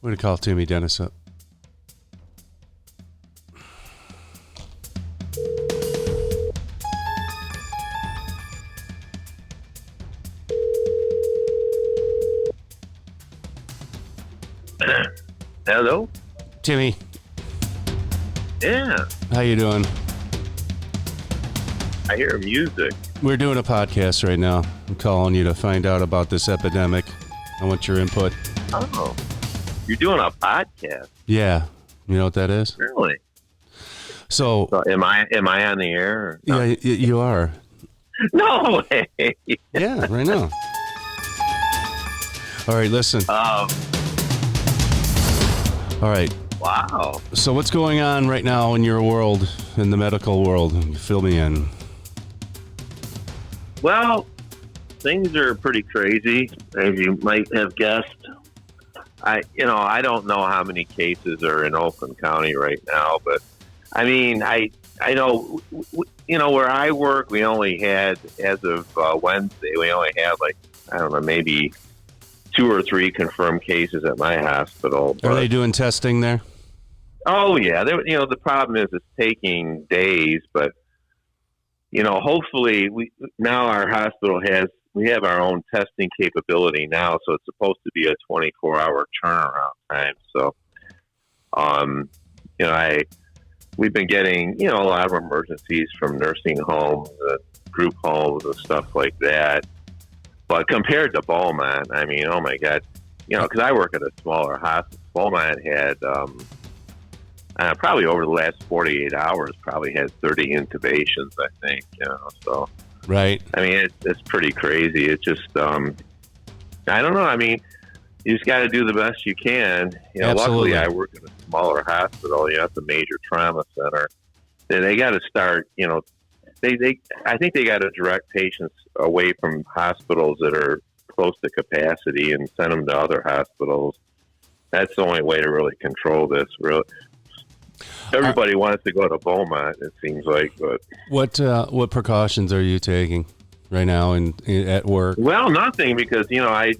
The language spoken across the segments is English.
Way to call Timmy Dennis up. Hello? Timmy. Yeah, How you doing? I hear music. We're doing a podcast right now. I'm calling you to find out about this epidemic. I want your input. Oh, you're doing a podcast? Yeah. You know what that is? Really? So Am I on the air? Or no? yeah, you are. No way. Yeah, right now. All right, listen. All right. Wow. So what's going on right now in your world, in the medical world? Fill me in. Well, things are pretty crazy, as you might have guessed. I don't know how many cases are in Oakland County right now, but I mean, I know, where I work, we only had, as of Wednesday, we only had maybe 2 or 3 confirmed cases at my hospital. Are they doing testing there? Oh yeah, the problem is it's taking days, but hopefully our hospital we have our own testing capability now, so it's supposed to be a 24-hour turnaround time. So, we've been getting a lot of emergencies from nursing homes, group homes, and stuff like that. But compared to Beaumont, I mean, oh my God, because I work at a smaller hospital. Beaumont had probably over the last 48 hours, probably had 30 intubations, I think, so. Right. I mean, it's pretty crazy. It's just, I don't know. I mean, you just got to do the best you can. Absolutely. Luckily I work in a smaller hospital, at the major trauma center. They got to start, I think they got to direct patients away from hospitals that are close to capacity and send them to other hospitals. That's the only way to really control this, really. Everybody wants to go to Beaumont, it seems like. But what precautions are you taking right now at work? Well, nothing, because I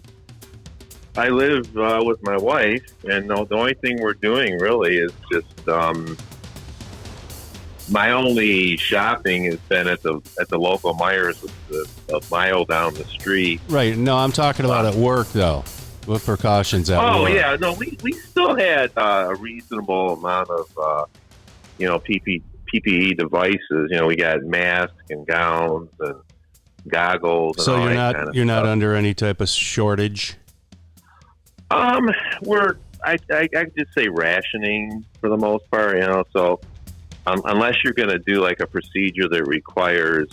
live with my wife, and the only thing we're doing really is just my only shopping has been at the local Myers, a mile down the street. Right. No, I'm talking about at work though. What precautions at work? Oh yeah, no, we still had a reasonable amount of PPE devices. We got masks and gowns and goggles. And so all you're not under any type of shortage. I just say rationing for the most part. So unless you're going to do like a procedure that requires,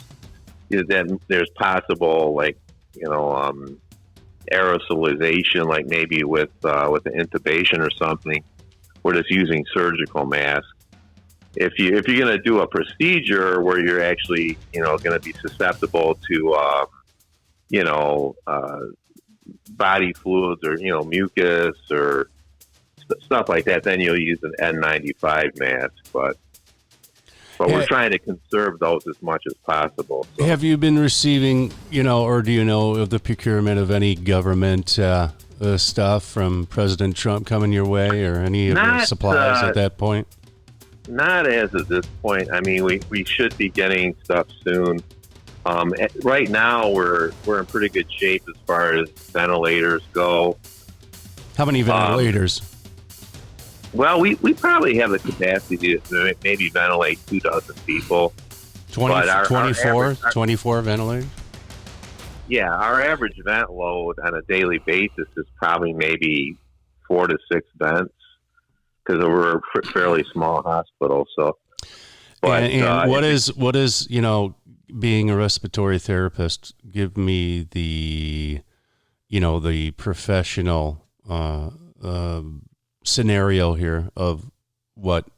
then there's possible aerosolization, like maybe with an intubation or something. We're just using surgical masks. If you're going to do a procedure where you're actually going to be susceptible to body fluids or mucus or stuff like that, then you'll use an N95 mask. But we're trying to conserve those as much as possible. So. Have you been receiving, or do you know of the procurement of any government stuff from President Trump coming your way, or any of the supplies at that point? Not as of this point. I mean, we should be getting stuff soon. Right now, we're in pretty good shape as far as ventilators go. How many ventilators? Well, we probably have the capacity to maybe ventilate 24 people. 24 ventilators? Yeah, our average vent load on a daily basis is probably maybe 4 to 6 vents, because we're a fairly small hospital. So, but and what is being a respiratory therapist? Give me the professional scenario here of what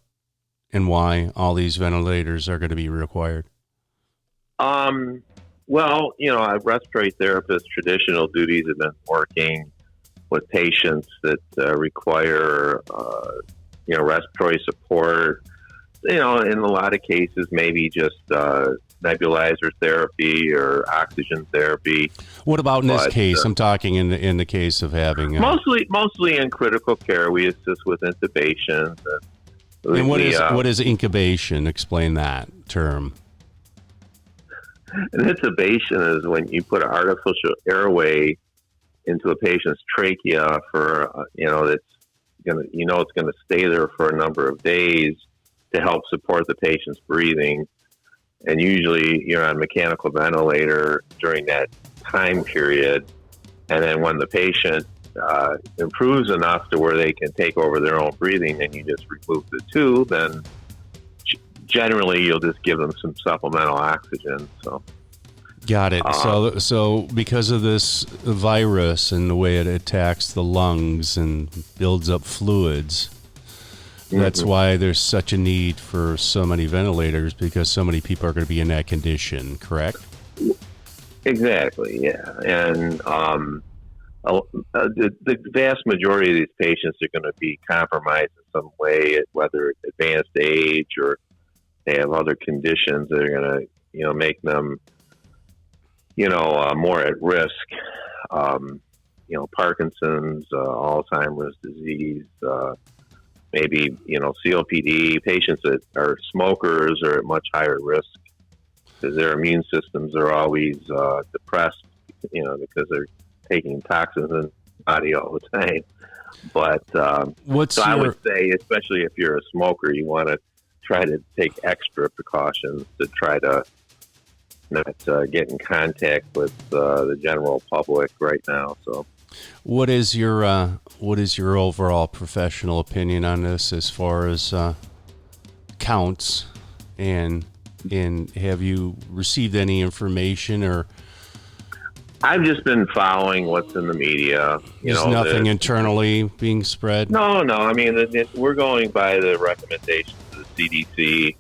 and why all these ventilators are going to be required. Well, respiratory therapists' traditional duties have been working with patients that require, respiratory support. In a lot of cases, maybe just nebulizer therapy or oxygen therapy. What about in this case? I'm talking in the case of having mostly in critical care. We assist with intubation. And what is incubation? Explain that term. An intubation is when you put an artificial airway into a patient's trachea for it's going to stay there for a number of days to help support the patient's breathing. And usually you're on a mechanical ventilator during that time period. And then when the patient improves enough to where they can take over their own breathing, and you just remove the tube, and generally you'll just give them some supplemental oxygen. So. Got it. So because of this virus and the way it attacks the lungs and builds up fluids, that's why there's such a need for so many ventilators, because so many people are going to be in that condition, correct? Exactly, yeah. And the vast majority of these patients are going to be compromised in some way, whether it's advanced age or they have other conditions that are going to, make them, more at risk. Parkinson's, Alzheimer's disease, maybe, COPD. Patients that are smokers are at much higher risk because their immune systems are always depressed, because they're taking toxins in the body all the time. But I would say, especially if you're a smoker, you want to try to take extra precautions to try to not get in contact with the general public right now. So, what is your overall professional opinion on this as far as counts, and have you received any information, or? I've just been following what's in the media. There's nothing internally being spread? No. I mean, we're going by the recommendations of the CDC,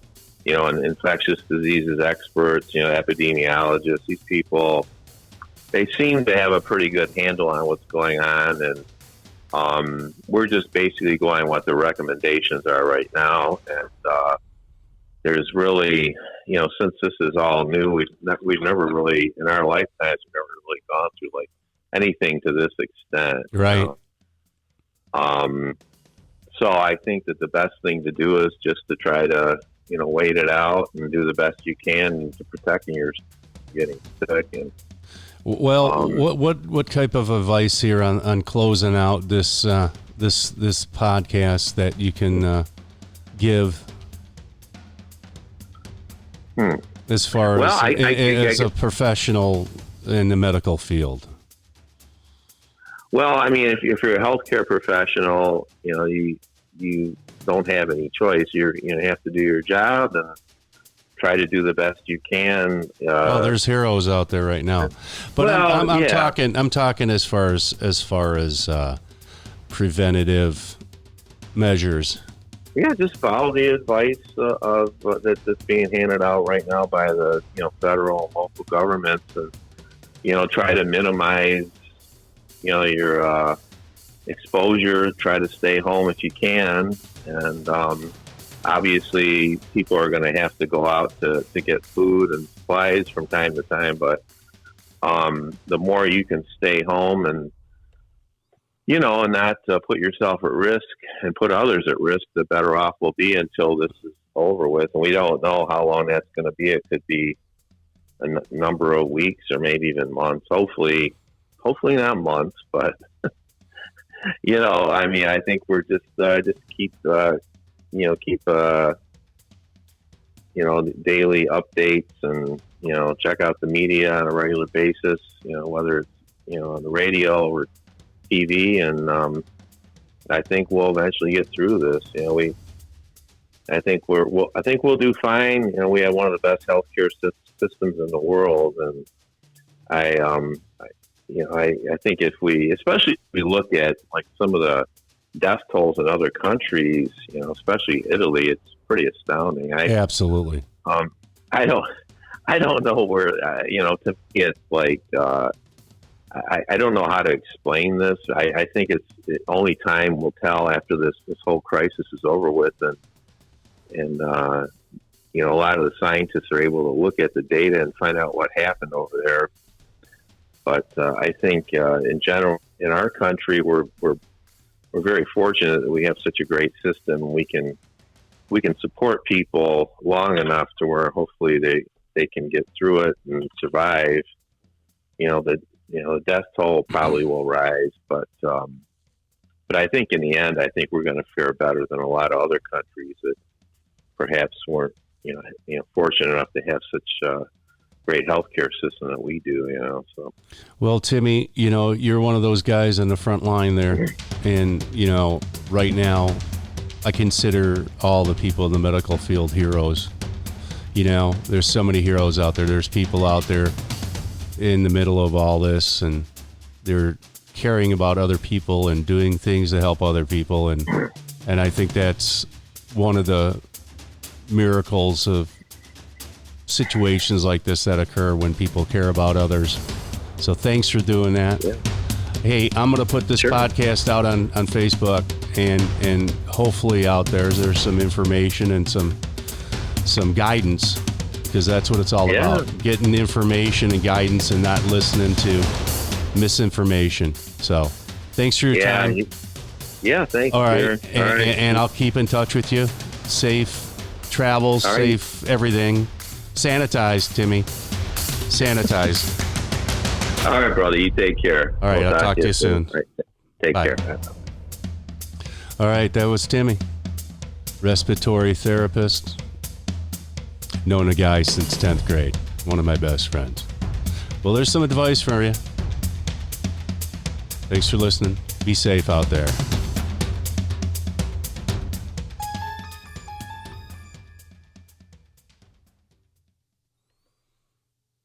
and infectious diseases experts, epidemiologists. These people, they seem to have a pretty good handle on what's going on, and we're just basically going what the recommendations are right now. And there's really, since this is all new, we've never really, in our lifetimes, we've never really gone through like anything to this extent. Right. So I think that the best thing to do is just to try to, wait it out and do the best you can to protecting yourself from getting sick. And well, what type of advice here on closing out this this podcast that you can give? As far as a professional in the medical field? Well, I mean, if you're a healthcare professional, you don't have any choice. You have to do your job and try to do the best you can. There's heroes out there right now, but I'm talking as far as preventative measures. Yeah, just follow the advice that's being handed out right now by the federal and local governments, and try to minimize your exposure. Try to stay home if you can, and obviously people are going to have to go out to get food and supplies from time to time. But the more you can stay home and and not put yourself at risk and put others at risk, the better off we'll be until this is over with. And we don't know how long that's going to be. It could be a number of weeks or maybe even months. Hopefully not months, but I mean, I think we're just keep daily updates and check out the media on a regular basis. Whether it's on the radio or TV, and I think we'll eventually get through this. I think we'll do fine. We have one of the best healthcare systems in the world, and I think especially if we look at like some of the death tolls in other countries, especially Italy, it's pretty astounding. Absolutely. I don't know where to me it's like. I don't know how to explain this. I think only time will tell after this whole crisis is over with, and a lot of the scientists are able to look at the data and find out what happened over there. But I think in general, in our country, we're very fortunate that we have such a great system. We can support people long enough to where hopefully they can get through it and survive. The death toll probably will rise, but I think in the end, I think we're going to fare better than a lot of other countries that perhaps weren't fortunate enough to have such a great healthcare system that we do. So. Well, Timmy, you're one of those guys on the front line there, and right now, I consider all the people in the medical field heroes. There's so many heroes out there. There's people out there in the middle of all this, and they're caring about other people and doing things to help other people, and I think that's one of the miracles of situations like this that occur when people care about others. So thanks for doing that. Yeah. Hey, I'm going to put this podcast out on Facebook, and hopefully out there's some information and some guidance, because that's what it's all about, getting information and guidance and not listening to misinformation. So thanks for your time. Thanks. All right. Aaron. And I'll keep in touch with you. Safe travels, safe everything. Sanitize, Timmy. Sanitize. All right, brother. You take care. All right. I'll talk to you soon. Right. Take care. All right. That was Timmy, respiratory therapist. Known a guy since 10th grade. One of my best friends. Well, there's some advice for you. Thanks for listening. Be safe out there.